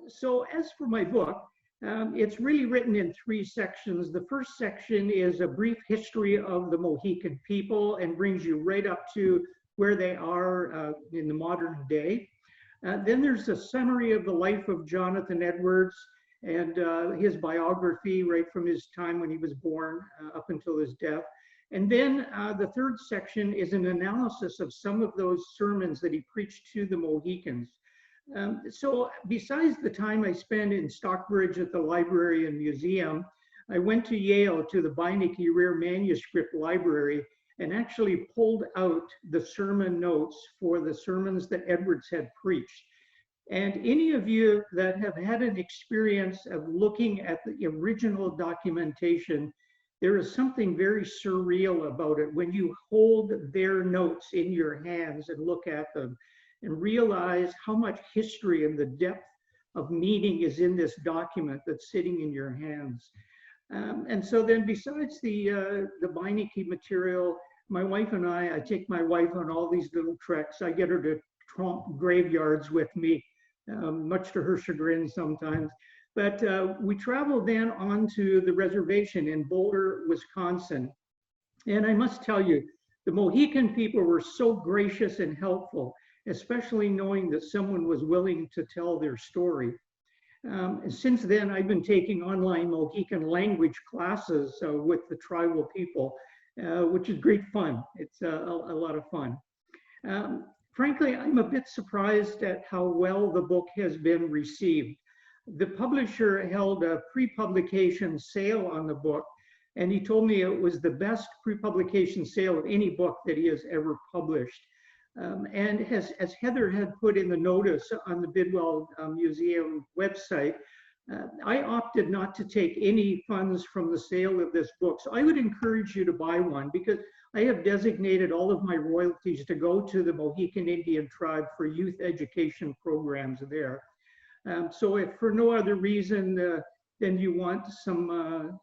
So as for my book, it's really written in 3 sections. The first section is a brief history of the Mohican people and brings you right up to where they are in the modern day. Then there's a summary of the life of Jonathan Edwards and his biography right from his time when he was born up until his death. And then the third section is an analysis of some of those sermons that he preached to the Mohicans. So besides the time I spent in Stockbridge at the library and museum, I went to Yale to the Beinecke Rare Manuscript Library and actually pulled out the sermon notes for the sermons that Edwards had preached. And any of you that have had an experience of looking at the original documentation, there is something very surreal about it when you hold their notes in your hands and look at them and realize how much history and the depth of meaning is in this document that's sitting in your hands. And so then besides the Beinecke material, my wife and I take my wife on all these little treks. I get her to tromp graveyards with me, much to her chagrin sometimes. But we traveled then onto the reservation in Boulder, Wisconsin. And I must tell you, the Mohican people were so gracious and helpful, especially knowing that someone was willing to tell their story. And since then, I've been taking online Mohican language classes with the tribal people, which is great fun. It's a lot of fun. Frankly, I'm a bit surprised at how well the book has been received. The publisher held a pre-publication sale on the book, and he told me it was the best pre-publication sale of any book that he has ever published. And as Heather had put in the notice on the Bidwell Museum website, I opted not to take any funds from the sale of this book. So I would encourage you to buy one because I have designated all of my royalties to go to the Mohican Indian tribe for youth education programs there. So if for no other reason than you want some,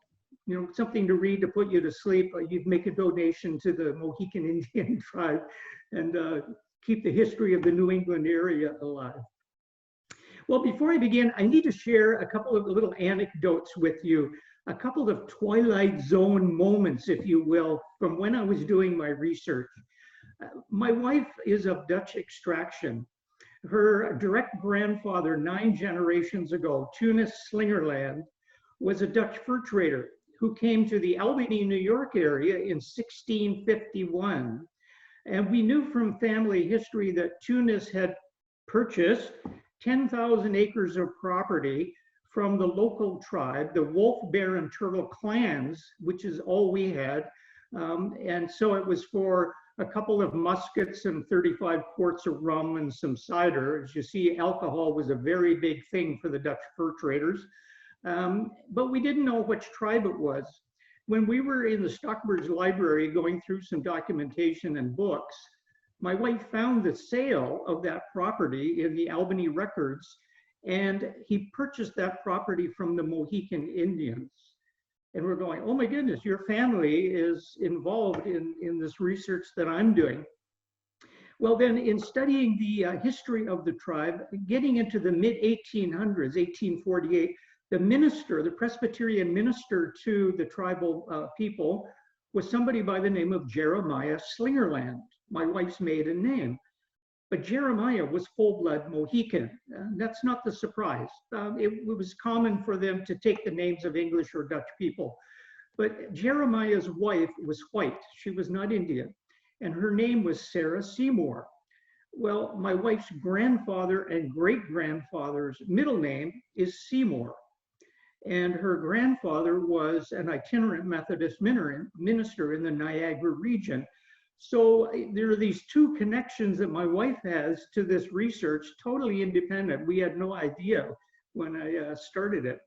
something to read to put you to sleep, you'd make a donation to the Mohican Indian tribe and keep the history of the New England area alive. Well, before I begin, I need to share a couple of little anecdotes with you, a couple of Twilight Zone moments, if you will, from when I was doing my research. My wife is of Dutch extraction. Her direct grandfather, 9 generations ago, Tunis Slingerland, was a Dutch fur trader who came to the Albany, New York area in 1651. And we knew from family history that Tunis had purchased 10,000 acres of property from the local tribe, the Wolf, Bear, and Turtle clans, which is all we had. And so it was for a couple of muskets and 35 quarts of rum and some cider. As you see, alcohol was a very big thing for the Dutch fur traders. But we didn't know which tribe it was. When we were in the Stockbridge Library going through some documentation and books, my wife found the sale of that property in the Albany records, and he purchased that property from the Mohican Indians. And we're going, oh my goodness, your family is involved in this research that I'm doing. Well, then in studying the history of the tribe, getting into the mid-1800s, 1848, the minister, the Presbyterian minister to the tribal people was somebody by the name of Jeremiah Slingerland, my wife's maiden name. But Jeremiah was full-blood Mohican. That's not the surprise. It was common for them to take the names of English or Dutch people. But Jeremiah's wife was white. She was not Indian. And her name was Sarah Seymour. Well, my wife's grandfather and great-grandfather's middle name is Seymour. And her grandfather was an itinerant Methodist minister in the Niagara region. So there are these 2 connections that my wife has to this research, totally independent. We had no idea when I started it.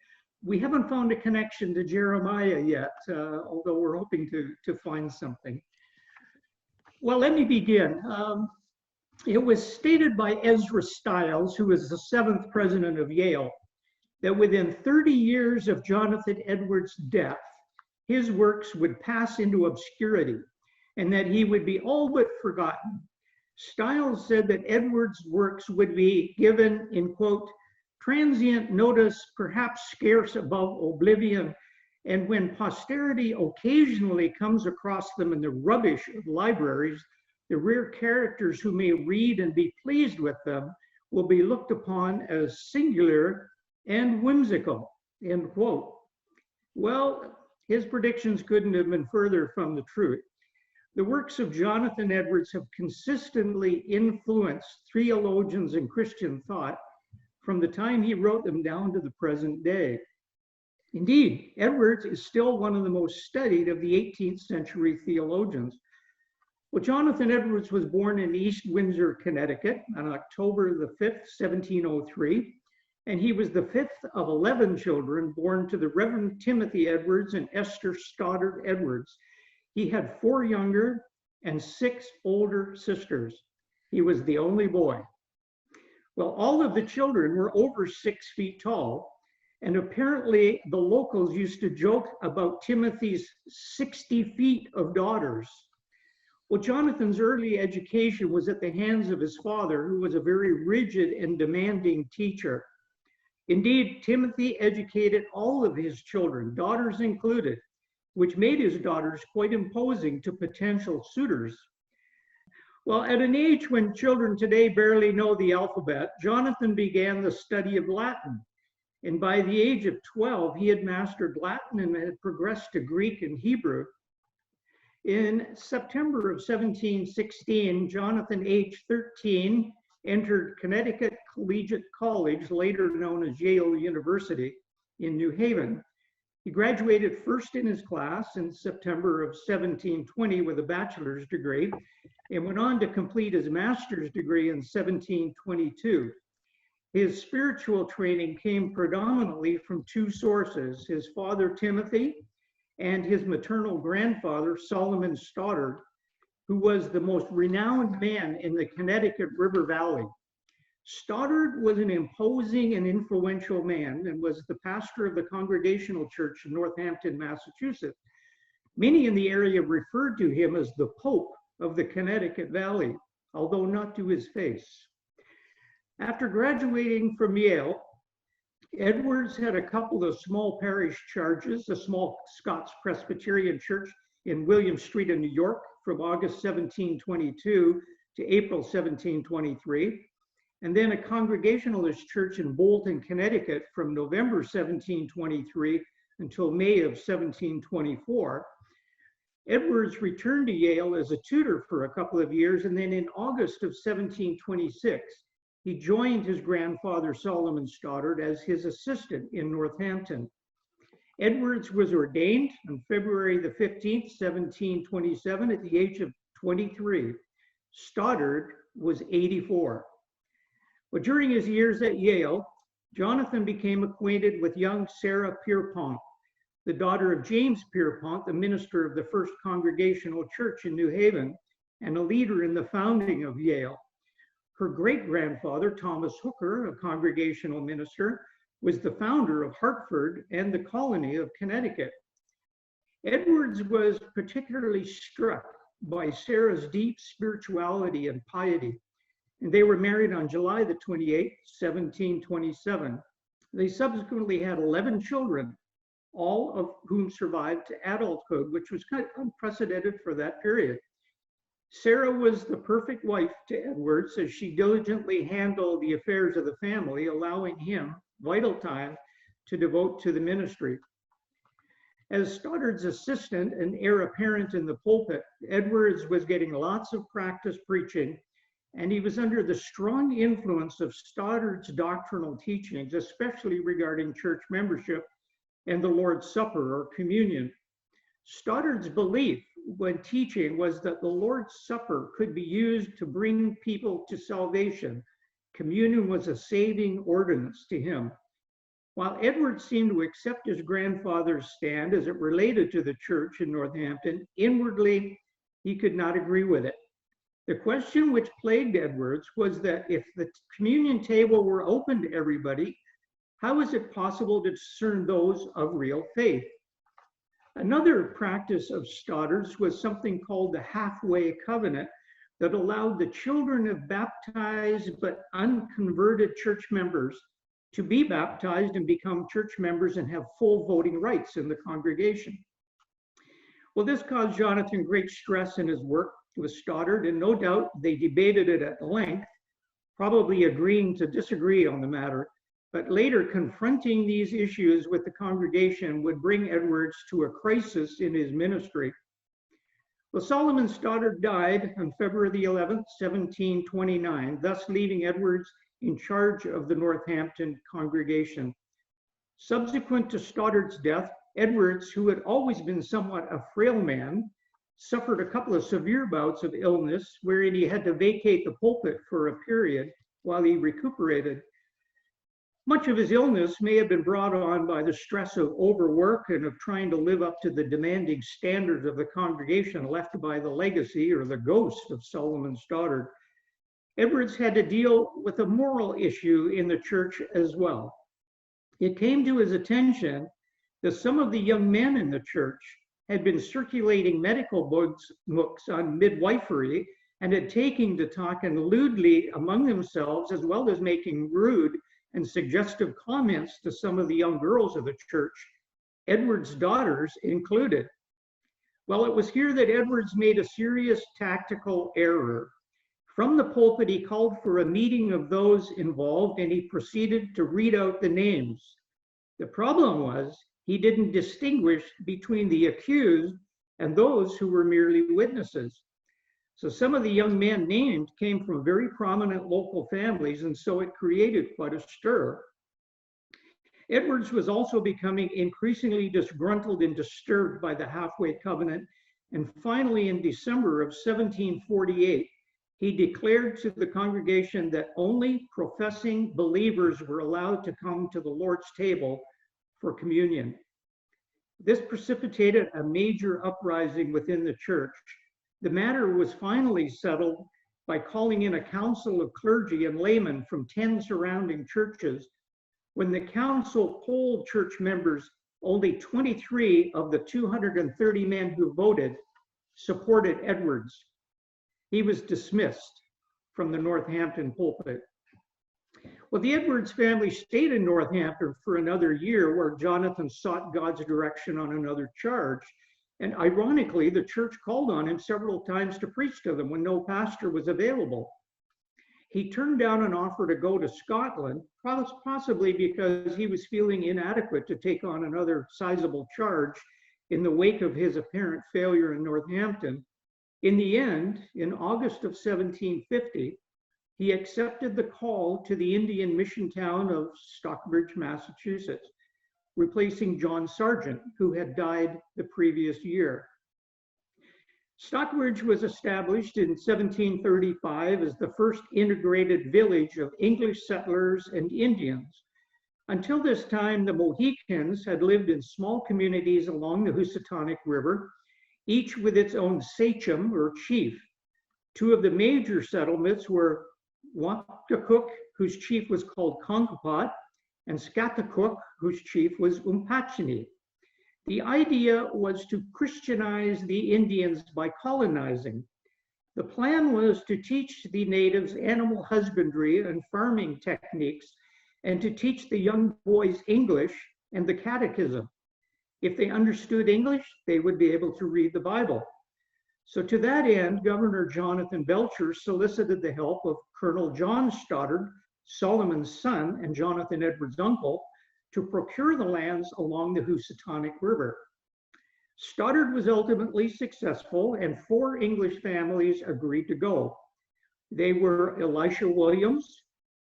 We haven't found a connection to Jeremiah yet, although we're hoping to find something. Well, let me begin. It was stated by Ezra Stiles, who was the 7th president of Yale, that within 30 years of Jonathan Edwards' death, his works would pass into obscurity, and that he would be all but forgotten. Stiles said that Edwards' works would be given, in quote, transient notice, perhaps scarce above oblivion, and when posterity occasionally comes across them in the rubbish of libraries, the rare characters who may read and be pleased with them will be looked upon as singular and whimsical, end quote. Well, his predictions couldn't have been further from the truth. The works of Jonathan Edwards have consistently influenced theologians and Christian thought from the time he wrote them down to the present day. Indeed, Edwards is still one of the most studied of the 18th century theologians. Well, Jonathan Edwards was born in East Windsor, Connecticut on October the 5th, 1703, and he was the fifth of 11 children born to the Reverend Timothy Edwards and Esther Stoddard Edwards. He had 4 younger and 6 older sisters. He was the only boy. Well, all of the children were over 6 feet tall, and apparently the locals used to joke about Timothy's 60 feet of daughters. Well, Jonathan's early education was at the hands of his father, who was a very rigid and demanding teacher. Indeed, Timothy educated all of his children, daughters included, which made his daughters quite imposing to potential suitors. Well, at an age when children today barely know the alphabet, Jonathan began the study of Latin. And by the age of 12, he had mastered Latin and had progressed to Greek and Hebrew. In September of 1716, Jonathan, aged 13, entered Connecticut Collegiate College, later known as Yale University, in New Haven. He graduated first in his class in September of 1720 with a bachelor's degree and went on to complete his master's degree in 1722. His spiritual training came predominantly from 2 sources, his father Timothy and his maternal grandfather Solomon Stoddard, who was the most renowned man in the Connecticut River Valley. Stoddard was an imposing and influential man and was the pastor of the Congregational Church in Northampton, Massachusetts. Many in the area referred to him as the Pope of the Connecticut Valley, although not to his face. After graduating from Yale, Edwards had a couple of small parish charges, a small Scots Presbyterian church in William Street in New York from August 1722 to April 1723, and then a Congregationalist church in Bolton, Connecticut from November 1723 until May of 1724. Edwards returned to Yale as a tutor for a couple of years, and then in August of 1726, he joined his grandfather Solomon Stoddard as his assistant in Northampton. Edwards was ordained on February the 15th, 1727 at the age of 23. Stoddard was 84. But during his years at Yale, Jonathan became acquainted with young Sarah Pierpont, the daughter of James Pierpont, the minister of the First Congregational Church in New Haven and a leader in the founding of Yale. Her great-grandfather, Thomas Hooker, a congregational minister, was the founder of Hartford and the colony of Connecticut. Edwards was particularly struck by Sarah's deep spirituality and piety, and they were married on July the 28th, 1727. They subsequently had 11 children, all of whom survived to adulthood, which was kind of unprecedented for that period. Sarah was the perfect wife to Edwards as she diligently handled the affairs of the family, allowing him vital time to devote to the ministry. As Stoddard's assistant and heir apparent in the pulpit, Edwards was getting lots of practice preaching, and he was under the strong influence of Stoddard's doctrinal teachings, especially regarding church membership and the Lord's Supper or communion. Stoddard's belief when teaching was that the Lord's Supper could be used to bring people to salvation. Communion was a saving ordinance to him. While Edwards seemed to accept his grandfather's stand as it related to the church in Northampton, inwardly he could not agree with it. The question which plagued Edwards was that if the communion table were open to everybody, how is it possible to discern those of real faith? Another practice of Stoddard's was something called the halfway covenant that allowed the children of baptized but unconverted church members to be baptized and become church members and have full voting rights in the congregation. Well, this caused Jonathan great stress in his work with Stoddard, and no doubt they debated it at length, probably agreeing to disagree on the matter, but later confronting these issues with the congregation would bring Edwards to a crisis in his ministry. Well, Solomon Stoddard died on February the 11th, 1729, thus leaving Edwards in charge of the Northampton congregation. Subsequent to Stoddard's death, Edwards, who had always been somewhat a frail man, suffered a couple of severe bouts of illness wherein he had to vacate the pulpit for a period while he recuperated. Much of his illness may have been brought on by the stress of overwork and of trying to live up to the demanding standards of the congregation left by the legacy or the ghost of Solomon Stoddard. Edwards had to deal with a moral issue in the church as well. It came to his attention that some of the young men in the church had been circulating medical books on midwifery and had taken to talking lewdly among themselves, as well as making rude and suggestive comments to some of the young girls of the church, Edwards' daughters included. Well, it was here that Edwards made a serious tactical error. From the pulpit, he called for a meeting of those involved, and he proceeded to read out the names. The problem was he didn't distinguish between the accused and those who were merely witnesses. So some of the young men named came from very prominent local families, and so it created quite a stir. Edwards was also becoming increasingly disgruntled and disturbed by the halfway covenant, and finally in December of 1748, he declared to the congregation that only professing believers were allowed to come to the Lord's table for communion. This precipitated a major uprising within the church. The matter was finally settled by calling in a council of clergy and laymen from 10 surrounding churches. When the council polled church members, only 23 of the 230 men who voted supported Edwards. He was dismissed from the Northampton pulpit. Well, the Edwards family stayed in Northampton for another year, where Jonathan sought God's direction on another charge. And ironically, the church called on him several times to preach to them when no pastor was available. He turned down an offer to go to Scotland, possibly because he was feeling inadequate to take on another sizable charge in the wake of his apparent failure in Northampton. In the end, in August of 1750, he accepted the call to the Indian mission town of Stockbridge, Massachusetts, replacing John Sargent, who had died the previous year. Stockbridge was established in 1735 as the first integrated village of English settlers and Indians. Until this time, the Mohicans had lived in small communities along the Housatonic River, each with its own sachem or chief. Two of the major settlements were Waptacook, whose chief was called Concopat, and Scatacook, whose chief was Umpachini. The idea was to Christianize the Indians by colonizing. The plan was to teach the natives animal husbandry and farming techniques, and to teach the young boys English and the catechism. If they understood English, they would be able to read the Bible. So to that end, Governor Jonathan Belcher solicited the help of Colonel John Stoddard, Solomon's son and Jonathan Edwards' uncle, to procure the lands along the Housatonic River. Stoddard was ultimately successful, and 4 English families agreed to go. They were Elisha Williams,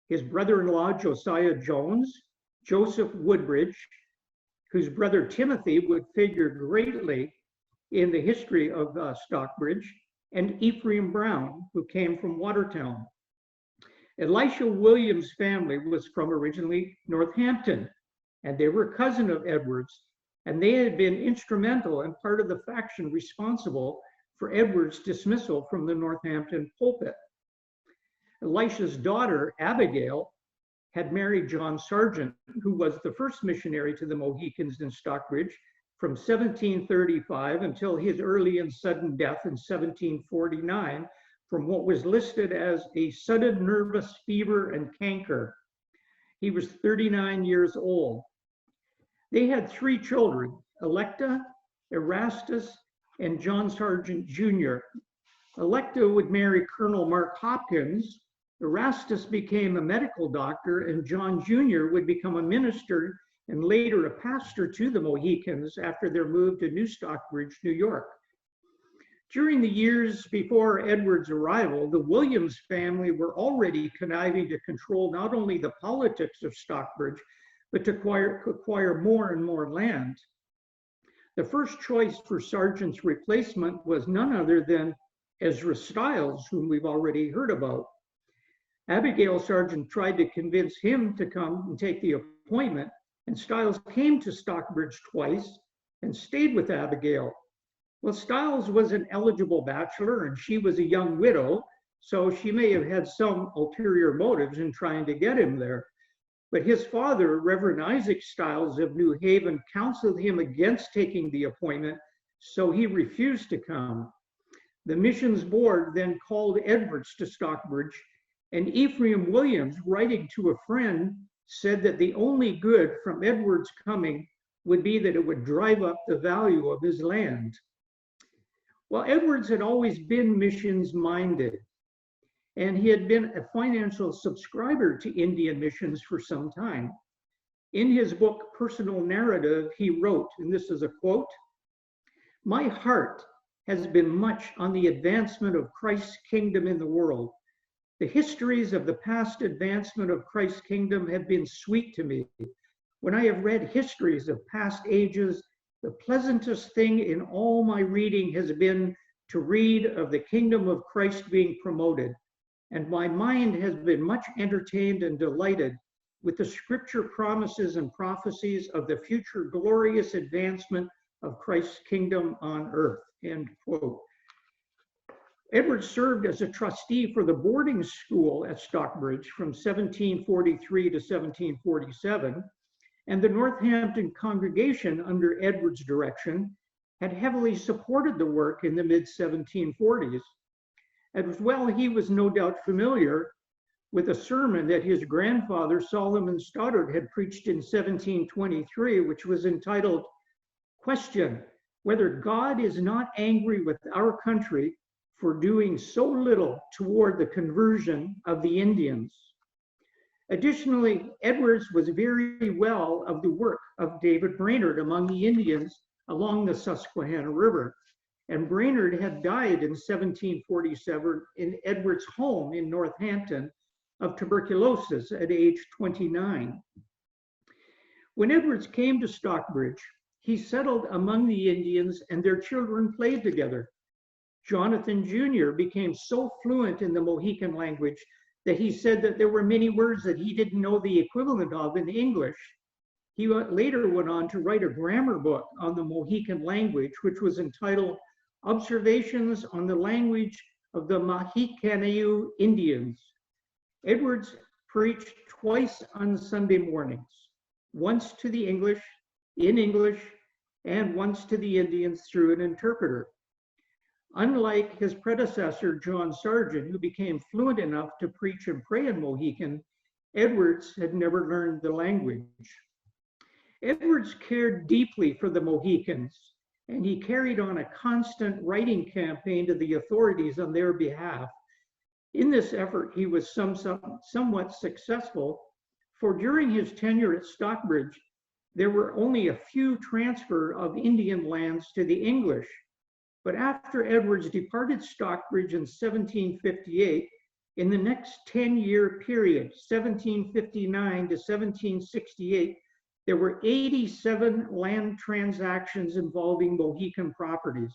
his brother-in-law Josiah Jones, Joseph Woodbridge, whose brother Timothy would figure greatly in the history of Stockbridge, and Ephraim Brown, who came from Watertown. Elisha Williams' family was from originally Northampton, and they were a cousin of Edwards, and they had been instrumental and part of the faction responsible for Edwards' dismissal from the Northampton pulpit. Elisha's daughter, Abigail, had married John Sargent, who was the first missionary to the Mohicans in Stockbridge from 1735 until his early and sudden death in 1749 from what was listed as a sudden nervous fever and canker. He was 39 years old. They had 3 children, Electa, Erastus, and John Sargent Jr. Electa would marry Colonel Mark Hopkins, Erastus became a medical doctor, and John Jr. would become a minister and later a pastor to the Mohicans after their move to New Stockbridge, New York. During the years before Edward's arrival, the Williams family were already conniving to control not only the politics of Stockbridge, but to acquire more and more land. The first choice for Sargent's replacement was none other than Ezra Stiles, whom we've already heard about. Abigail Sargent tried to convince him to come and take the appointment, and Stiles came to Stockbridge twice and stayed with Abigail. Well, Stiles was an eligible bachelor and she was a young widow, so she may have had some ulterior motives in trying to get him there. But his father, Reverend Isaac Stiles of New Haven, counseled him against taking the appointment, so he refused to come. The missions board then called Edwards to Stockbridge, and Ephraim Williams, writing to a friend, said that the only good from Edwards' coming would be that it would drive up the value of his land. Well, Edwards had always been missions-minded, and he had been a financial subscriber to Indian missions for some time. In his book, Personal Narrative, he wrote, and this is a quote, "My heart has been much on the advancement of Christ's kingdom in the world. The histories of the past advancement of Christ's kingdom have been sweet to me. When I have read histories of past ages, the pleasantest thing in all my reading has been to read of the kingdom of Christ being promoted, and my mind has been much entertained and delighted with the scripture promises and prophecies of the future glorious advancement of Christ's kingdom on earth," end quote. Edwards served as a trustee for the boarding school at Stockbridge from 1743 to 1747, and the Northampton congregation under Edwards' direction had heavily supported the work in the mid-1740s. As well, he was no doubt familiar with a sermon that his grandfather, Solomon Stoddard, had preached in 1723, which was entitled, "Question, Whether God is not angry with our country for doing so little toward the conversion of the Indians." Additionally, Edwards was very well of the work of David Brainerd among the Indians along the Susquehanna River. And Brainerd had died in 1747 in Edwards' home in Northampton of tuberculosis at age 29. When Edwards came to Stockbridge, he settled among the Indians and their children played together. Jonathan Jr. became so fluent in the Mohican language that he said that there were many words that he didn't know the equivalent of in English. He later went on to write a grammar book on the Mohican language, which was entitled Observations on the Language of the Mohican Indians. Edwards preached twice on Sunday mornings, once to the English, in English, and once to the Indians through an interpreter. Unlike his predecessor, John Sargent, who became fluent enough to preach and pray in Mohican, Edwards had never learned the language. Edwards cared deeply for the Mohicans, and he carried on a constant writing campaign to the authorities on their behalf. In this effort, he was somewhat successful, for during his tenure at Stockbridge, there were only a few transfer of Indian lands to the English. But after Edwards departed Stockbridge in 1758, in the next 10-year period, 1759 to 1768, there were 87 land transactions involving Mohican properties.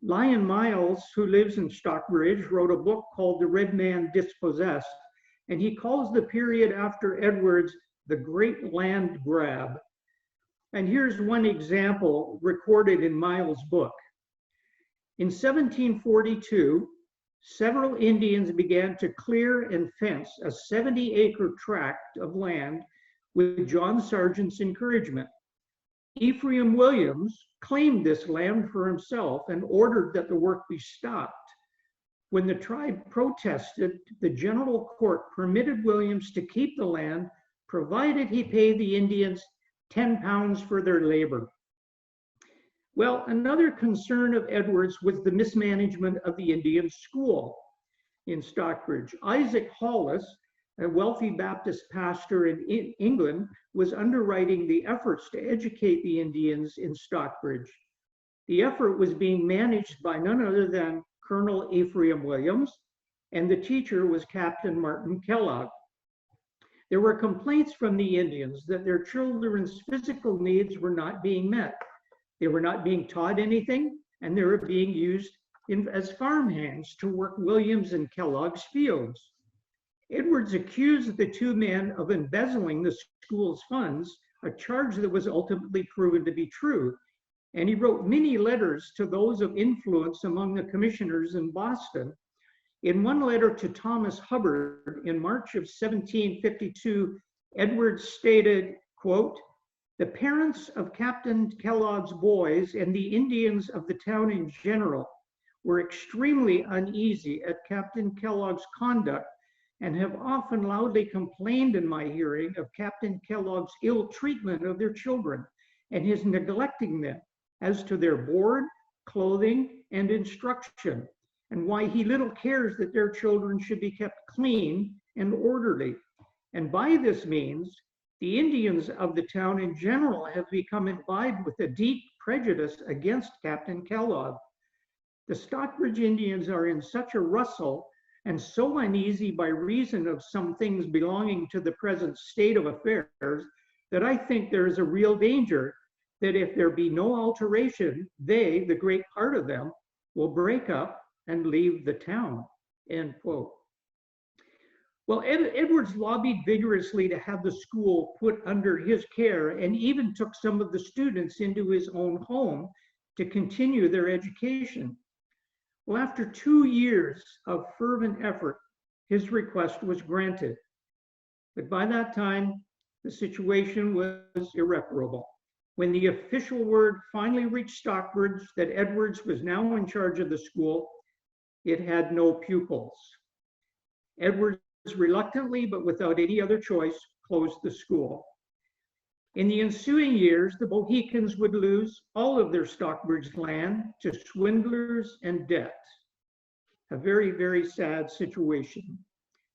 Lyon Miles, who lives in Stockbridge, wrote a book called The Red Man Dispossessed, and he calls the period after Edwards the Great Land Grab. And here's one example recorded in Miles' book. In 1742, several Indians began to clear and fence a 70-acre tract of land with John Sargent's encouragement. Ephraim Williams claimed this land for himself and ordered that the work be stopped. When the tribe protested, the General Court permitted Williams to keep the land provided he paid the Indians 10 pounds for their labor. Well, another concern of Edwards was the mismanagement of the Indian school in Stockbridge. Isaac Hollis, a wealthy Baptist pastor in England, was underwriting the efforts to educate the Indians in Stockbridge. The effort was being managed by none other than Colonel Ephraim Williams, and the teacher was Captain Martin Kellogg. There were complaints from the Indians that their children's physical needs were not being met. They were not being taught anything, and they were being used as farmhands to work Williams and Kellogg's fields. Edwards accused the two men of embezzling the school's funds, a charge that was ultimately proven to be true. And he wrote many letters to those of influence among the commissioners in Boston. In one letter to Thomas Hubbard in March of 1752, Edwards stated, quote, "The parents of Captain Kellogg's boys and the Indians of the town in general were extremely uneasy at Captain Kellogg's conduct and have often loudly complained in my hearing of Captain Kellogg's ill treatment of their children and his neglecting them as to their board, clothing, and instruction, and why he little cares that their children should be kept clean and orderly. And by this means, the Indians of the town in general have become imbibed with a deep prejudice against Captain Kellogg. The Stockbridge Indians are in such a rustle and so uneasy by reason of some things belonging to the present state of affairs that I think there is a real danger that if there be no alteration, they, the great part of them, will break up and leave the town," end quote. Well, Edwards lobbied vigorously to have the school put under his care and even took some of the students into his own home to continue their education. Well, after 2 years of fervent effort, his request was granted. But by that time, the situation was irreparable. When the official word finally reached Stockbridge that Edwards was now in charge of the school, it had no pupils. Edwards reluctantly, but without any other choice, closed the school. In the ensuing years, the Mohicans would lose all of their Stockbridge land to swindlers and debt. A very, very sad situation.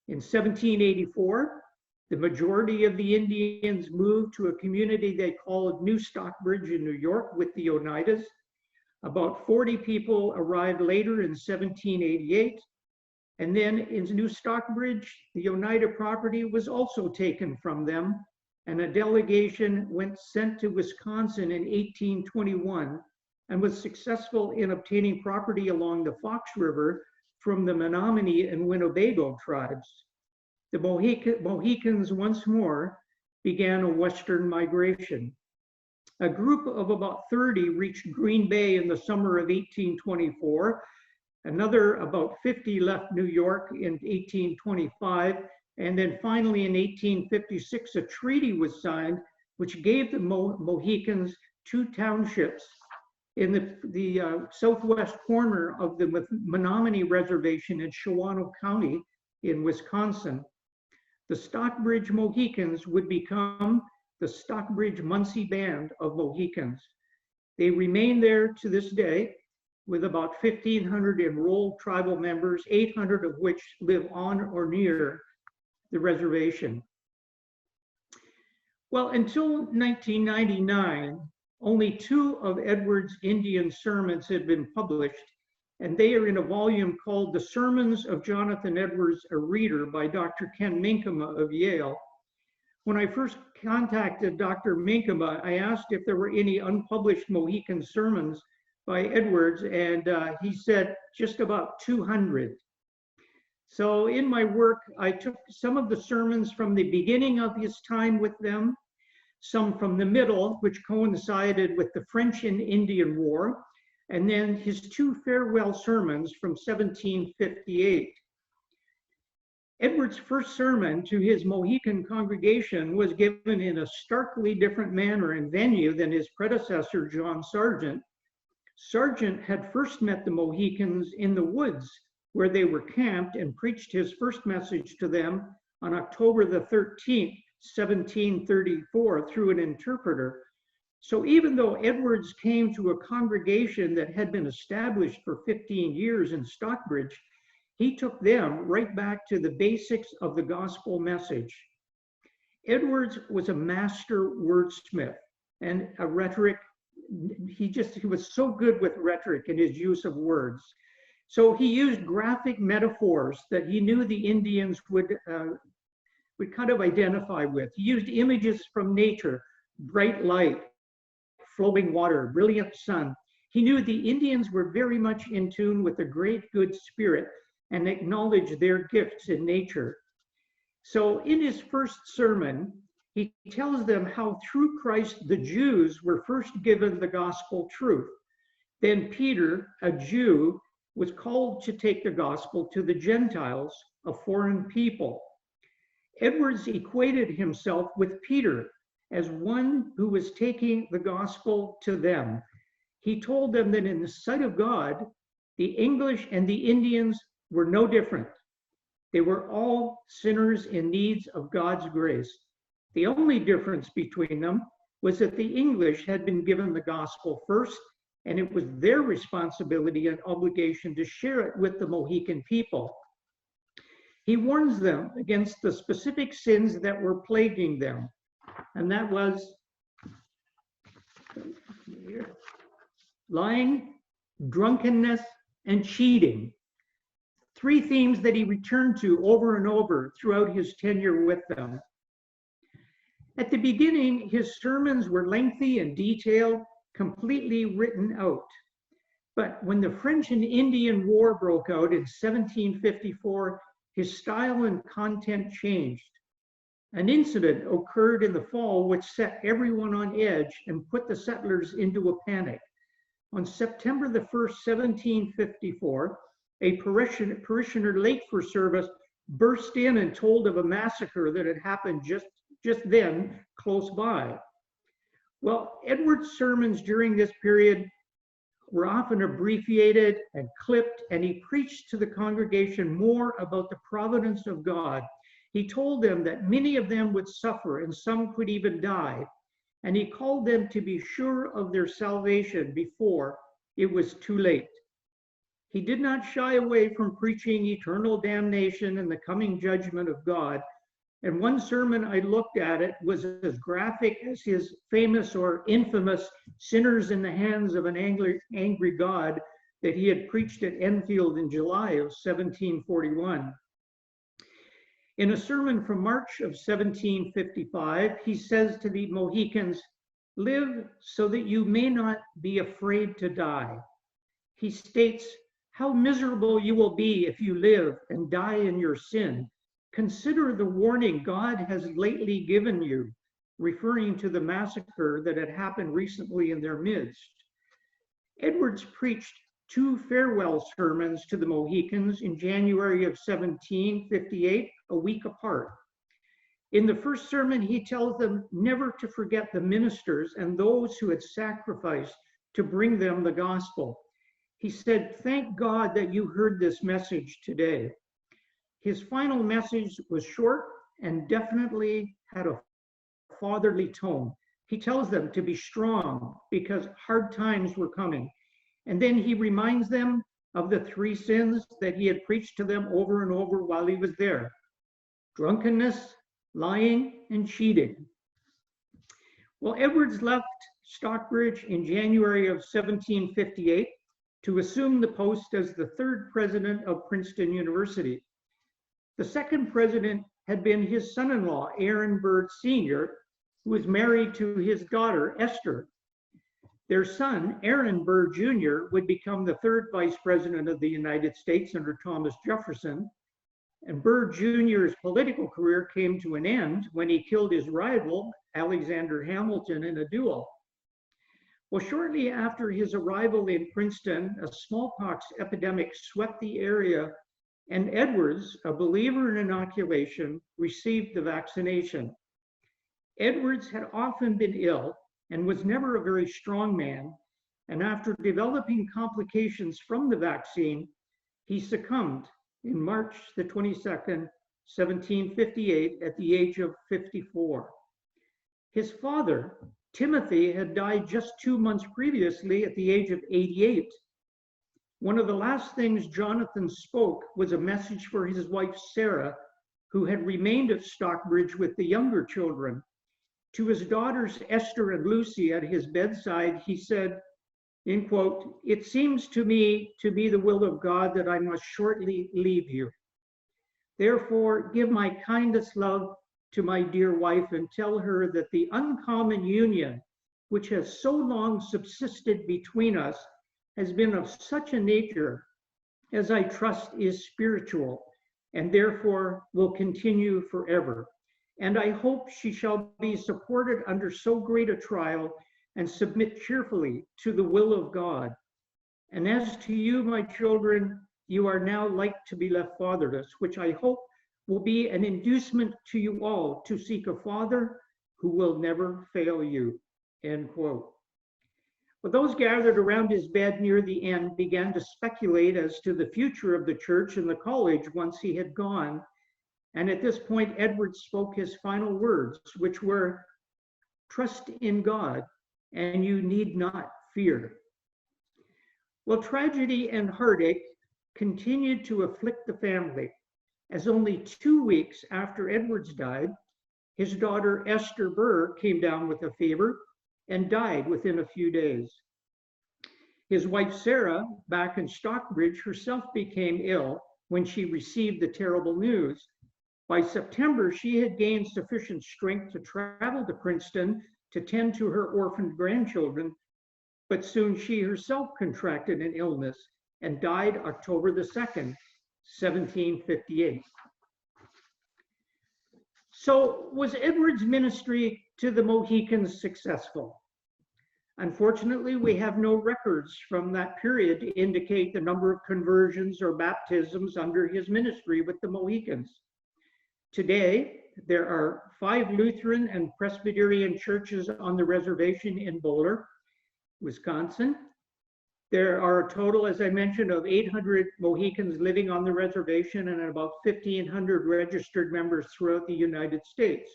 In 1784, the majority of the Indians moved to a community they called New Stockbridge in New York with the Oneidas. About 40 people arrived later in 1788. And then in New Stockbridge, the Oneida property was also taken from them, and a delegation sent to Wisconsin in 1821 and was successful in obtaining property along the Fox River from the Menominee and Winnebago tribes. The Mohicans once more began a western migration. A group of about 30 reached Green Bay in the summer of 1824. Another about 50 left New York in 1825. And then finally in 1856, a treaty was signed, which gave the Mohicans 2 townships in the southwest corner of the Menominee Reservation in Shawano County in Wisconsin. The Stockbridge Mohicans would become the Stockbridge Munsee Band of Mohicans. They remain there to this day with about 1,500 enrolled tribal members, 800 of which live on or near the reservation. Well, until 1999, only 2 of Edwards' Indian sermons had been published, and they are in a volume called The Sermons of Jonathan Edwards, a Reader by Dr. Ken Minkema of Yale. When I first contacted Dr. Minkema, I asked if there were any unpublished Mohican sermons by Edwards, and he said just about 200. So in my work, I took some of the sermons from the beginning of his time with them, some from the middle, which coincided with the French and Indian War, and then his 2 farewell sermons from 1758. Edwards' first sermon to his Mohican congregation was given in a starkly different manner and venue than his predecessor, John Sargent. Sargent had first met the Mohicans in the woods where they were camped and preached his first message to them on October the 13th, 1734 through an interpreter. So even though Edwards came to a congregation that had been established for 15 years in Stockbridge, he took them right back to the basics of the gospel message. Edwards was a master wordsmith and a rhetoric. He was so good with rhetoric and his use of words. So he used graphic metaphors that he knew the Indians would kind of identify with. He used images from nature, bright light, flowing water, brilliant sun. He knew the Indians were very much in tune with the great good spirit and acknowledged their gifts in nature. So in his first sermon, he tells them how through Christ the Jews were first given the gospel truth. Then Peter, a Jew, was called to take the gospel to the Gentiles, a foreign people. Edwards equated himself with Peter as one who was taking the gospel to them. He told them that in the sight of God, the English and the Indians were no different. They were all sinners in need of God's grace. The only difference between them was that the English had been given the gospel first, and it was their responsibility and obligation to share it with the Mohican people. He warns them against the specific sins that were plaguing them, and that was lying, drunkenness, and cheating. Three themes that he returned to over and over throughout his tenure with them. At the beginning, his sermons were lengthy and detailed, completely written out. But when the French and Indian War broke out in 1754, his style and content changed. An incident occurred in the fall which set everyone on edge and put the settlers into a panic. On September the 1st, 1754, a parishioner late for service burst in and told of a massacre that had happened just then close by. Well, Edwards' sermons during this period were often abbreviated and clipped, and he preached to the congregation more about the providence of God. He told them that many of them would suffer and some could even die, and he called them to be sure of their salvation before it was too late. He did not shy away from preaching eternal damnation and the coming judgment of God. And one sermon I looked at it was as graphic as his famous or infamous sinners in the hands of an angry God that he had preached at Enfield in July of 1741. In a sermon from March of 1755, he says to the Mohicans, "Live so that you may not be afraid to die." He states, "How miserable you will be if you live and die in your sin. Consider the warning God has lately given you," referring to the massacre that had happened recently in their midst. Edwards preached two farewell sermons to the Mohicans in January of 1758, a week apart. In the first sermon, he tells them never to forget the ministers and those who had sacrificed to bring them the gospel. He said, "Thank God that you heard this message today." His final message was short and definitely had a fatherly tone. He tells them to be strong because hard times were coming. And then he reminds them of the three sins that he had preached to them over and over while he was there: drunkenness, lying, and cheating. Well, Edwards left Stockbridge in January of 1758 to assume the post as the third president of Princeton University. The second president had been his son-in-law, Aaron Bird Sr., who was married to his daughter, Esther. Their son, Aaron Burr Jr., would become the third vice president of the United States under Thomas Jefferson. And Burr Jr.'s political career came to an end when he killed his rival, Alexander Hamilton, in a duel. Well, shortly after his arrival in Princeton, a smallpox epidemic swept the area, and Edwards, a believer in inoculation, received the vaccination. Edwards had often been ill and was never a very strong man, and after developing complications from the vaccine, he succumbed in March the 22nd 1758, at the age of 54. His father, Timothy, had died just 2 months previously at the age of 88. One of the last things Jonathan spoke was a message for his wife, Sarah, who had remained at Stockbridge with the younger children. To his daughters, Esther and Lucy, at his bedside, he said, in quote, "It seems to me to be the will of God that I must shortly leave you. Therefore, give my kindest love to my dear wife and tell her that the uncommon union which has so long subsisted between us has been of such a nature as I trust is spiritual, and therefore will continue forever. And I hope she shall be supported under so great a trial and submit cheerfully to the will of God. And as to you, my children, you are now like to be left fatherless, which I hope will be an inducement to you all to seek a father who will never fail you," end quote. Well, those gathered around his bed near the end began to speculate as to the future of the church and the college once he had gone. And at this point, Edward spoke his final words, which were, "Trust in God, and you need not fear." Well, tragedy and heartache continued to afflict the family, as only 2 weeks after Edwards died, his daughter Esther Burr came down with a fever and died within a few days. His wife Sarah, back in Stockbridge, herself became ill when she received the terrible news. By September, she had gained sufficient strength to travel to Princeton to tend to her orphaned grandchildren, but soon she herself contracted an illness and died October the 2nd, 1758. So was Edward's ministry to the Mohicans successful? Unfortunately, we have no records from that period to indicate the number of conversions or baptisms under his ministry with the Mohicans. Today, there are 5 Lutheran and Presbyterian churches on the reservation in Bowler, Wisconsin. There are a total, as I mentioned, of 800 Mohicans living on the reservation and about 1,500 registered members throughout the United States.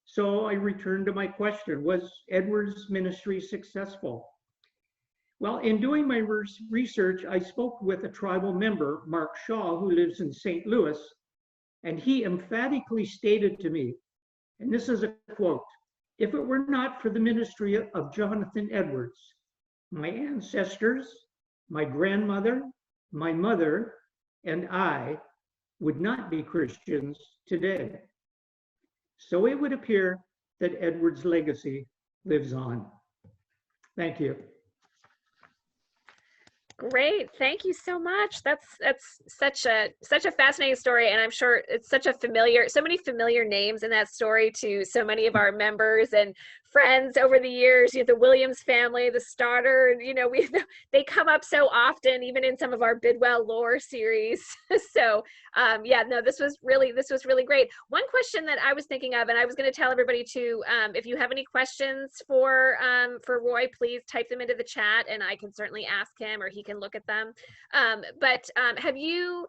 So I return to my question, was Edward's ministry successful? Well, in doing my research, I spoke with a tribal member, Mark Shaw, who lives in St. Louis, and he emphatically stated to me, and this is a quote, "If it were not for the ministry of Jonathan Edwards, my ancestors, my grandmother, my mother, and I would not be Christians today." So it would appear that Edward's legacy lives on. Thank you. Great, thank you so much. That's such a fascinating story, and I'm sure it's such a familiar, so many familiar names in that story to so many of our members and friends over the years. You know, the Williams family, the Stoddard, you know, they come up so often, even in some of our Bidwell lore series. So yeah, no, this was really great. One question that I was thinking of, and I was going to tell everybody to, if you have any questions for Roy, please type them into the chat, and I can certainly ask him, or he can look at them. But have you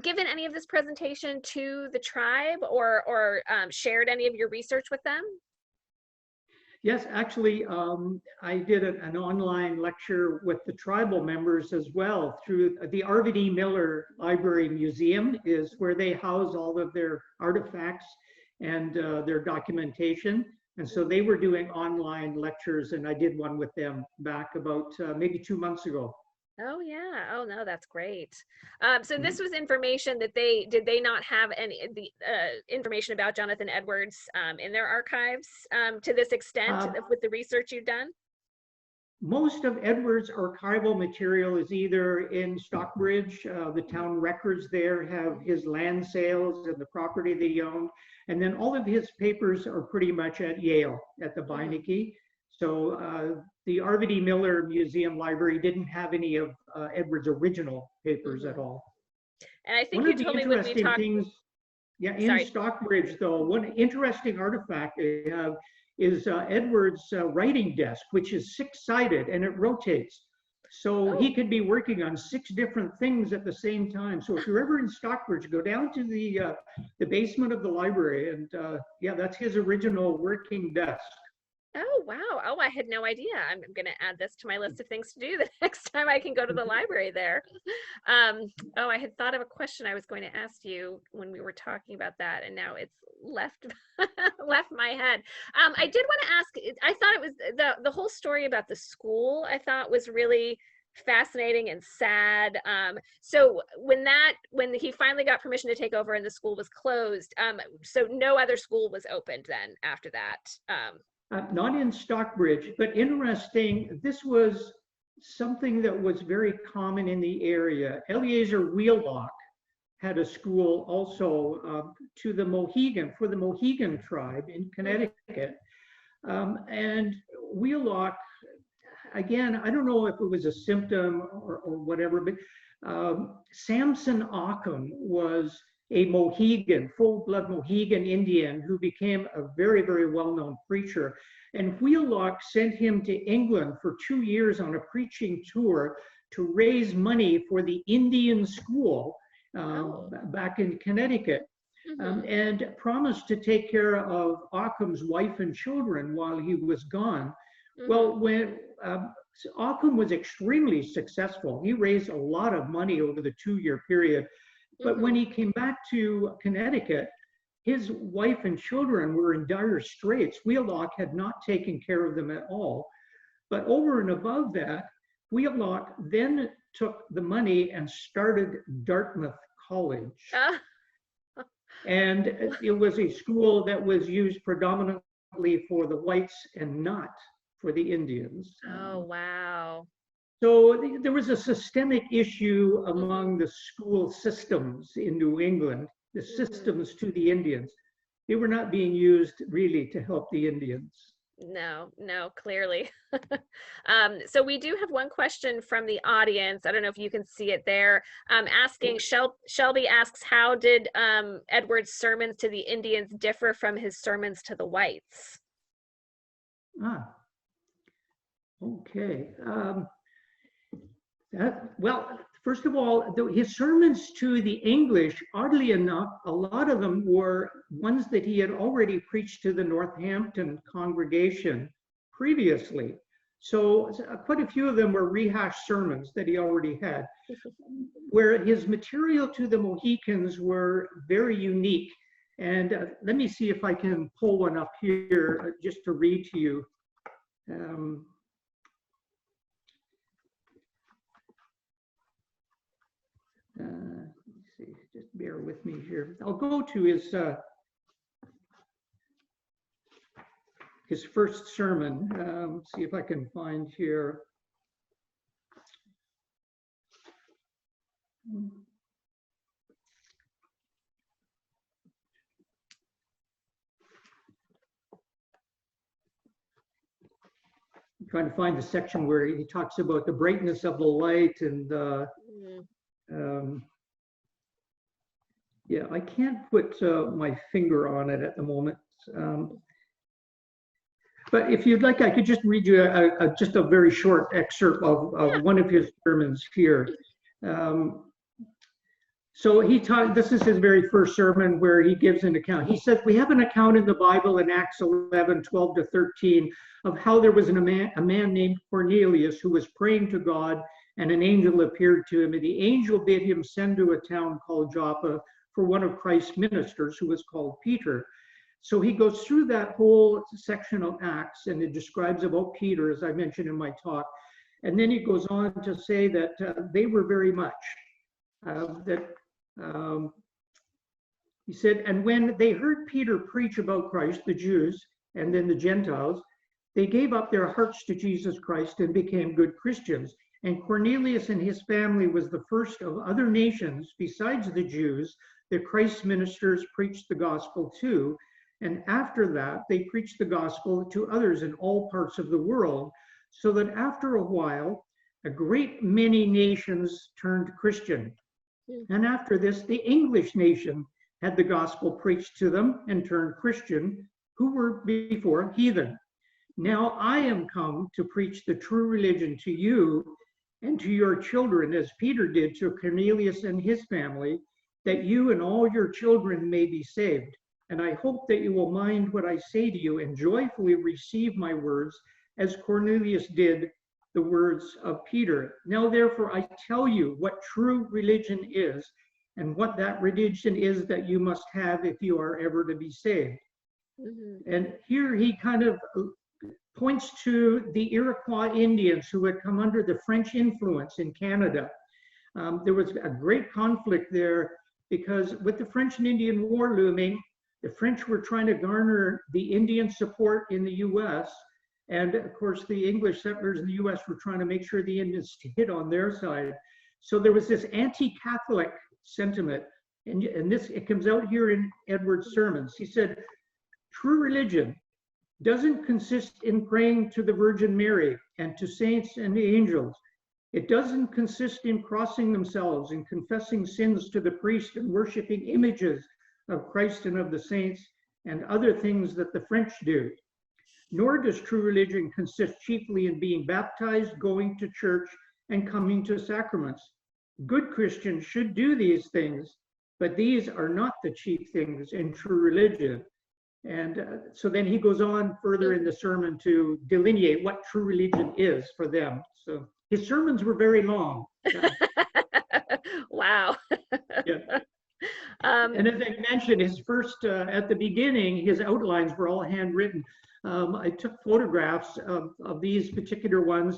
given any of this presentation to the tribe, or shared any of your research with them? Yes, actually, I did an online lecture with the tribal members as well through the R.V.D. Miller Library Museum is where they house all of their artifacts and their documentation. And so they were doing online lectures, and I did one with them back about maybe 2 months ago. Oh yeah. Oh no, that's great. So this was information that did they not have any the information about Jonathan Edwards in their archives to this extent with the research you've done? Most of Edwards' archival material is either in Stockbridge, the town records there have his land sales and the property they owned, and then all of his papers are pretty much at Yale at the Beinecke. So the R.V.D. Miller Museum Library didn't have any of Edwards' original papers at all. And I think you told me when we talked. Yeah, in Stockbridge, though, one interesting artifact they have is Edwards' writing desk, which is 6-sided and it rotates. So Oh. he could be working on 6 different things at the same time. So if you're ever in Stockbridge, go down to the basement of the library, and yeah, that's his original working desk. Oh, wow. Oh, I had no idea. I'm going to add this to my list of things to do the next time I can go to the library there. Oh, I had thought of a question I was going to ask you when we were talking about that, and now it's left left my head. I did want to ask, I thought it was the whole story about the school, I thought was really fascinating and sad. So when he finally got permission to take over and the school was closed, so no other school was opened then after that. Not in Stockbridge, but interesting, this was something that was very common in the area. Eleazar Wheelock had a school also for the Mohican tribe in Connecticut. And Wheelock, again, I don't know if it was a symptom or whatever, but Samson Occam was a Mohican, full-blood Mohican Indian who became a very, very well-known preacher. And Wheelock sent him to England for 2 years on a preaching tour to raise money for the Indian school back in Connecticut, and promised to take care of Occam's wife and children while he was gone. Well, when Occam was extremely successful, he raised a lot of money over the 2-year period. But when he came back to Connecticut, his wife and children were in dire straits. Wheelock had not taken care of them at all. But over and above that, Wheelock then took the money and started Dartmouth College. And it was a school that was used predominantly for the whites and not for the Indians. Oh, wow. So there was a systemic issue among the school systems in New England, the systems to the Indians. They were not being used really to help the Indians. No, clearly. So we do have one question from the audience. I don't know if you can see it there. Asking, Shelby asks, how did Edward's sermons to the Indians differ from his sermons to the whites? Okay. Well, first of all, his sermons to the English, oddly enough, a lot of them were ones that he had already preached to the Northampton congregation previously. So quite a few of them were rehashed sermons that he already had, where his material to the Mohicans were very unique. And let me see if I can pull one up here just to read to you. Let's see, just bear with me here. I'll go to his first sermon. See if I can find here. I'm trying to find the section where he talks about the brightness of the light and yeah, I can't put my finger on it at the moment. But if you'd like, I could just read you just a very short excerpt of one of his sermons here. So this is his very first sermon where he gives an account. He says, we have an account in the Bible in Acts 11, 12 to 13 of how there was a man named Cornelius who was praying to God, and an angel appeared to him, and the angel bid him send to a town called Joppa for one of Christ's ministers who was called Peter. So he goes through that whole section of Acts, and it describes about Peter, as I mentioned in my talk. And then he goes on to say that they were very much, he said, and when they heard Peter preach about Christ, the Jews, and then the Gentiles, they gave up their hearts to Jesus Christ and became good Christians. And Cornelius and his family was the first of other nations, besides the Jews, that Christ's ministers preached the gospel to. And after that, they preached the gospel to others in all parts of the world, so that after a while, a great many nations turned Christian. And after this, the English nation had the gospel preached to them and turned Christian, who were before heathen. Now I am come to preach the true religion to you, and to your children, as Peter did to Cornelius and his family, that you and all your children may be saved. And I hope that you will mind what I say to you and joyfully receive my words, as Cornelius did the words of Peter. Now, therefore, I tell you what true religion is, and what that religion is that you must have if you are ever to be saved. And here he kind of points to the Iroquois Indians who had come under the French influence in Canada. There was a great conflict there because with the French and Indian War looming, the French were trying to garner the Indian support in the US. And of course, the English settlers in the US were trying to make sure the Indians hit on their side. So there was this anti-Catholic sentiment. And it comes out here in Edward's sermons. He said, true religion doesn't consist in praying to the Virgin Mary and to saints and angels. It doesn't consist in crossing themselves and confessing sins to the priest and worshiping images of Christ and of the saints and other things that the French do. Nor does true religion consist chiefly in being baptized, going to church, and coming to sacraments. Good Christians should do these things, but these are not the chief things in true religion. And so then he goes on further in the sermon to delineate what true religion is for them. So his sermons were very long. Wow. Yeah. And as I mentioned, his first, at the beginning, his outlines were all handwritten. I took photographs of these particular ones,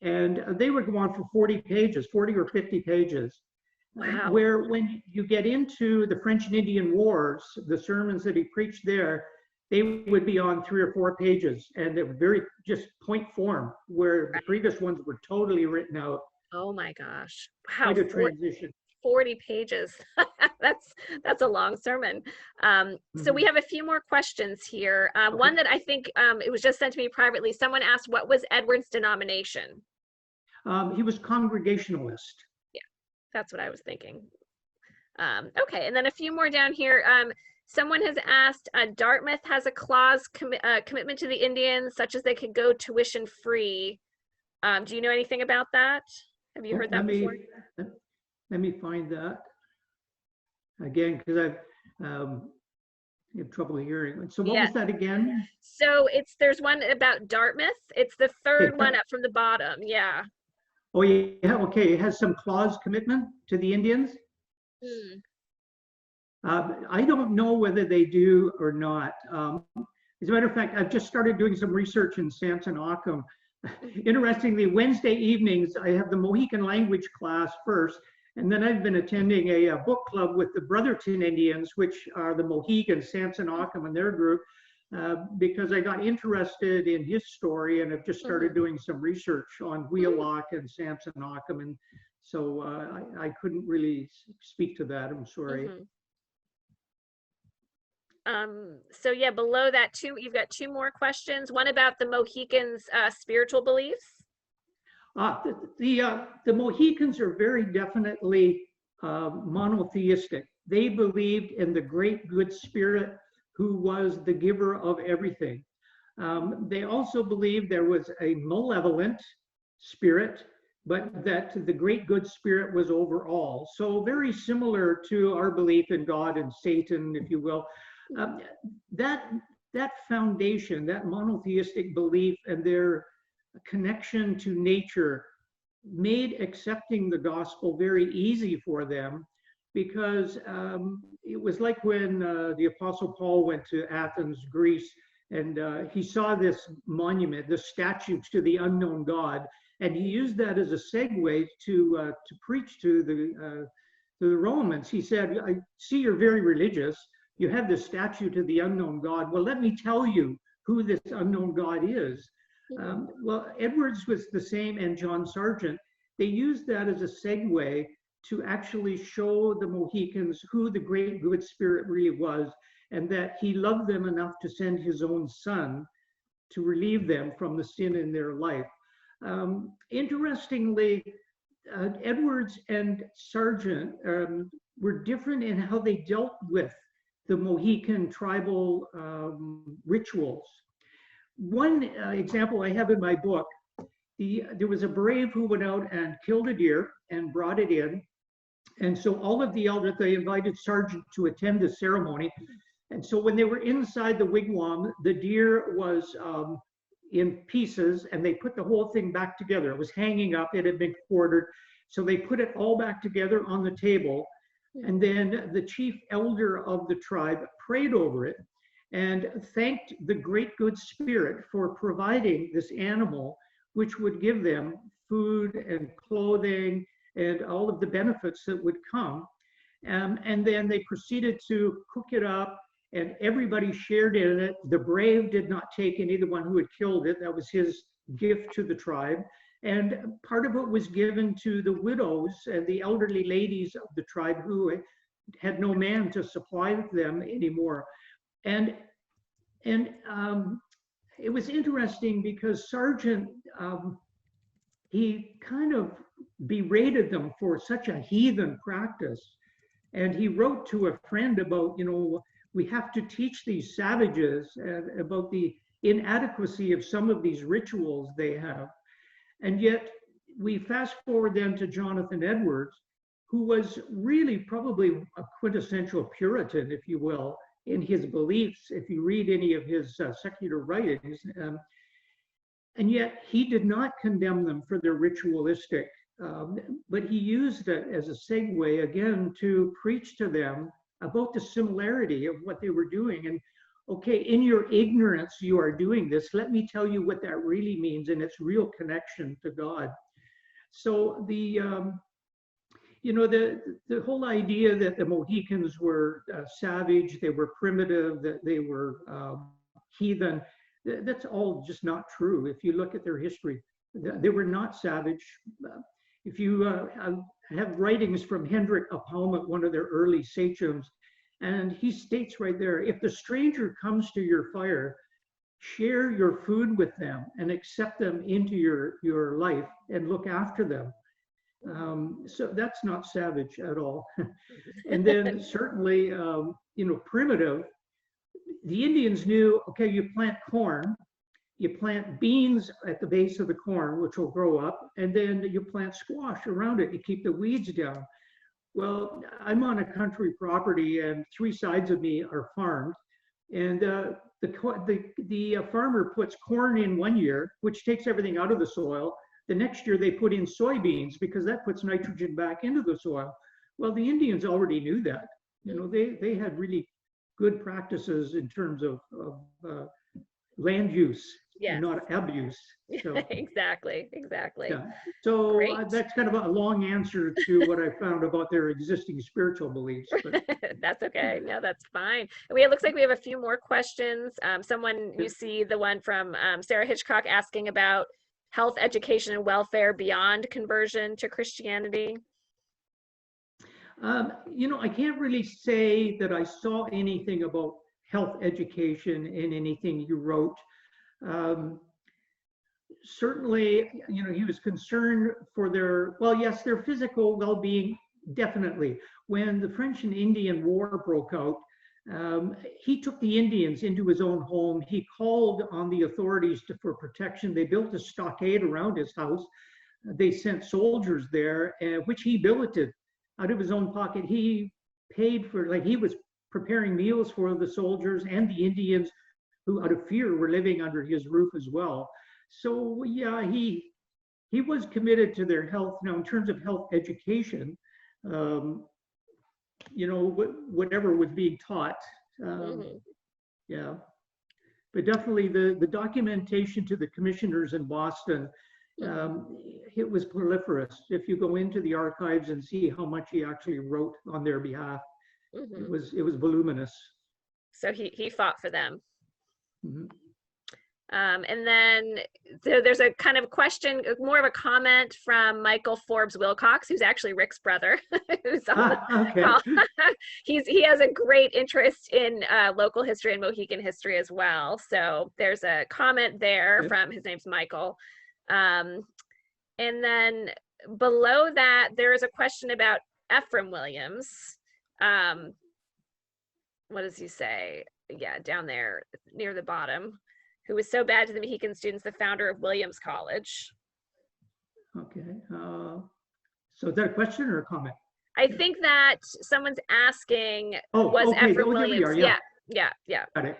and they would go on for 40 pages, 40 or 50 pages. Wow. Where when you get into the French and Indian Wars, the sermons that he preached there, they would be on 3 or 4 pages, and they were very just point form, where the previous ones were totally written out. Oh my gosh. Wow. Quite a transition. 40 pages. That's a long sermon. So we have a few more questions here. Okay. One that I think it was just sent to me privately. Someone asked, what was Edward's denomination? He was Congregationalist. Yeah, that's what I was thinking. Okay, and then a few more down here. Someone has asked, Dartmouth has a clause commitment to the Indians, such as they could go tuition free. Do you know anything about that? Have you heard that before? Let me find that again, because I have trouble hearing. So what was that again? So there's one about Dartmouth. It's the third one up from the bottom. Yeah. Oh yeah. Okay. It has some clause commitment to the Indians. I don't know whether they do or not. As a matter of fact, I've just started doing some research in Samson Occam. Interestingly, Wednesday evenings, I have the Mohican language class first, and then I've been attending a book club with the Brotherton Indians, which are the Mohicans, Samson Occam and their group, because I got interested in his story and have just started doing some research on Wheelock and Samson Occam, and so I couldn't really speak to that, I'm sorry. So yeah, below that too, you've got 2 more questions. One about the Mohicans' spiritual beliefs. The Mohicans are very definitely monotheistic. They believed in the great good spirit who was the giver of everything. They also believed there was a malevolent spirit, but that the great good spirit was over all. So very similar to our belief in God and Satan, if you will. That foundation, that monotheistic belief and their connection to nature made accepting the gospel very easy for them, because it was like when the Apostle Paul went to Athens, Greece, and he saw this monument, this statue to the unknown God, and he used that as a segue to preach to the Romans. He said, I see you're very religious. You have this statue to the unknown God. Well, let me tell you who this unknown God is. Well, Edwards was the same, and John Sargent. They used that as a segue to actually show the Mohicans who the great good spirit really was, and that he loved them enough to send his own son to relieve them from the sin in their life. Interestingly, Edwards and Sargent were different in how they dealt with the Mohican tribal rituals. One example I have in my book there was a brave who went out and killed a deer and brought it in. And so all of the elders, they invited Sergeant to attend the ceremony. And so when they were inside the wigwam, the deer was in pieces, and they put the whole thing back together. It was hanging up, it had been quartered. So they put it all back together on the table. And then the chief elder of the tribe prayed over it and thanked the great good spirit for providing this animal, which would give them food and clothing and all of the benefits that would come. And then they proceeded to cook it up, and everybody shared in it. The brave did not take any, the one who had killed it. That was his gift to the tribe. And part of it was given to the widows and the elderly ladies of the tribe who had no man to supply them anymore. And it was interesting because Sergeant, he kind of berated them for such a heathen practice. And he wrote to a friend about, we have to teach these savages about the inadequacy of some of these rituals they have. And yet we fast forward then to Jonathan Edwards, who was really probably a quintessential Puritan, if you will, in his beliefs, if you read any of his secular writings. And yet he did not condemn them for their ritualistic, but he used it as a segue again to preach to them about the similarity of what they were doing. And okay, in your ignorance, you are doing this. Let me tell you what that really means and its real connection to God. So the whole idea that the Mohicans were savage, they were primitive, that they were heathen, that's all just not true. If you look at their history, they were not savage. If you have writings from Hendrik Apalmet, one of their early sachems, and he states right there, if the stranger comes to your fire, share your food with them and accept them into your life and look after them. So that's not savage at all. And then certainly, primitive, the Indians knew, okay, you plant corn, you plant beans at the base of the corn, which will grow up, and then you plant squash around it to keep the weeds down. Well, I'm on a country property and 3 sides of me are farmed. And the farmer puts corn in one year, which takes everything out of the soil. The next year they put in soybeans because that puts nitrogen back into the soil. Well, the Indians already knew that. They had really good practices in terms of land use, yes. Not abuse. So, exactly. Yeah. So Great. that's kind of a long answer to what I found about their existing spiritual beliefs. But. That's okay. No, that's fine. It looks like we have a few more questions. You see the one from Sarah Hitchcock asking about health, education, and welfare beyond conversion to Christianity. I can't really say that I saw anything about health education in anything you wrote. Certainly, he was concerned for their physical well-being, definitely. When the French and Indian War broke out, he took the Indians into his own home. He called on the authorities for protection. They built a stockade around his house. They sent soldiers there, which he billeted out of his own pocket. He paid for, he was preparing meals for the soldiers and the Indians who, out of fear, were living under his roof as well. So yeah, he was committed to their health. Now, in terms of health education, whatever was being taught, yeah. But definitely the documentation to the commissioners in Boston, it was proliferous. If you go into the archives and see how much he actually wrote on their behalf, it was voluminous. So he fought for them. Mm-hmm. And then there's a kind of question, more of a comment from Michael Forbes Wilcox, who's actually Rick's brother. Who's on the call. He has a great interest in local history and Mohican history as well. So there's a comment there from, his name's Michael. And then below that, there is a question about Ephraim Williams. What does he say? Yeah, down there near the bottom. Who was so bad to the Mohican students, the founder of Williams College. Okay. So is that a question or a comment? I think that someone's asking, Oh, was okay. Ephraim Oh, there we Williams? are. Yeah, Yeah, yeah. got it.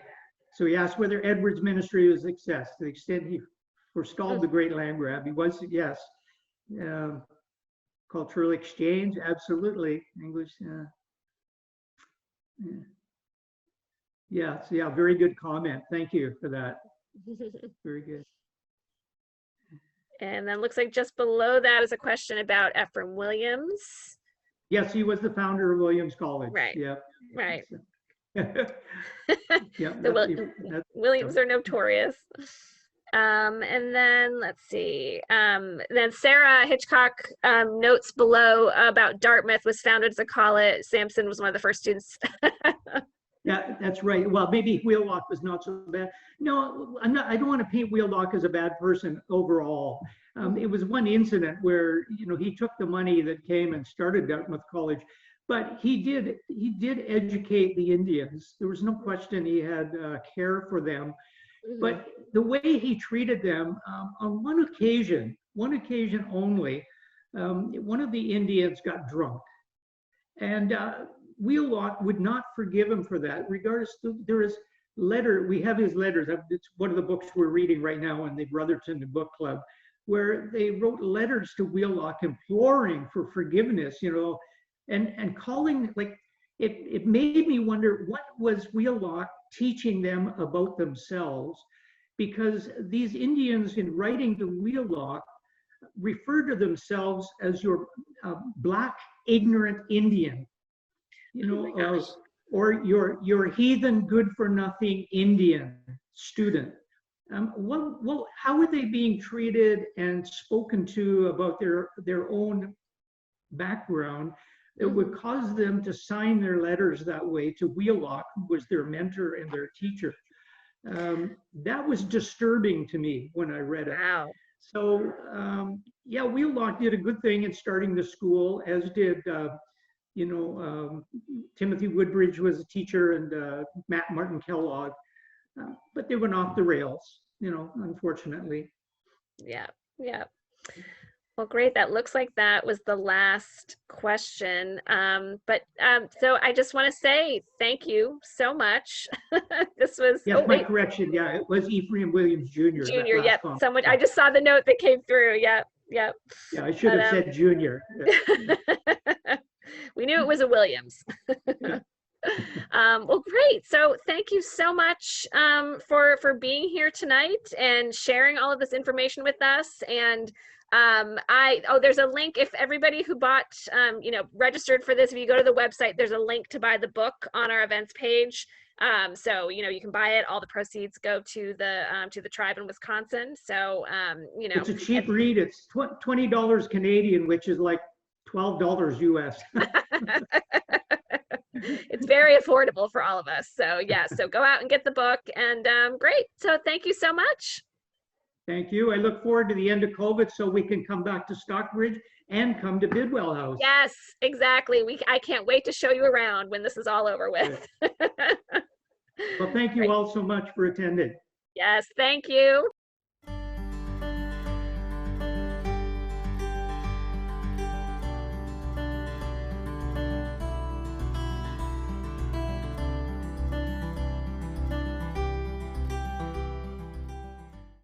So he asked whether Edward's ministry was a success. To the extent he forestalled the great land grab, he was, yes. Cultural exchange, absolutely. English, yeah, so yeah, very good comment. Thank you for that. Very good. And then looks like just below that is a question about Ephraim Williams. Yes, he was the founder of Williams College. Right. Yep. Right. Yep. The Williams are notorious. And then let's see. Then Sarah Hitchcock notes below about Dartmouth was founded as a college. Sampson was one of the first students. Yeah, that's right. Well, maybe Wheelock was not so bad. No, I'm not. I don't want to paint Wheelock as a bad person overall. It was one incident where he took the money that came and started Dartmouth College, but he did educate the Indians. There was no question he had care for them, but the way he treated them on one occasion only, one of the Indians got drunk, and Wheelock would not forgive him for that. Regardless, there is letter. We have his letters. It's one of the books we're reading right now in the Brotherton Book Club, where they wrote letters to Wheelock imploring for forgiveness. And calling, like, it made me wonder, what was Wheelock teaching them about themselves? Because these Indians, in writing to Wheelock, refer to themselves as your black ignorant Indian. Or your heathen good for nothing Indian student. How are they being treated and spoken to about their own background that would cause them to sign their letters that way to Wheelock, who was their mentor and their teacher? That was disturbing to me when I read it. Wow. So yeah, Wheelock did a good thing in starting the school, as did Timothy Woodbridge was a teacher, and Martin Kellogg, but they went off the rails, unfortunately. Yeah. Well, great. That looks like that was the last question. So I just want to say thank you so much. This was my correction. Yeah, it was Ephraim Williams Jr. Junior. Yep. Someone. I just saw the note that came through. Yep. Yeah, I should have said Junior. We knew it was a Williams. Well, great. So thank you so much for being here tonight and sharing all of this information with us. And there's a link if everybody who bought, registered for this, if you go to the website, there's a link to buy the book on our events page. So, you can buy it. All the proceeds go to the tribe in Wisconsin. So, it's a cheap read. It's $20 Canadian, which is like $12 US. It's very affordable for all of us. So yeah, so go out and get the book, and great. So thank you so much. Thank you. I look forward to the end of COVID so we can come back to Stockbridge and come to Bidwell House. Yes, exactly. I can't wait to show you around when this is all over with. Well, thank you all so much for attending. Yes, thank you.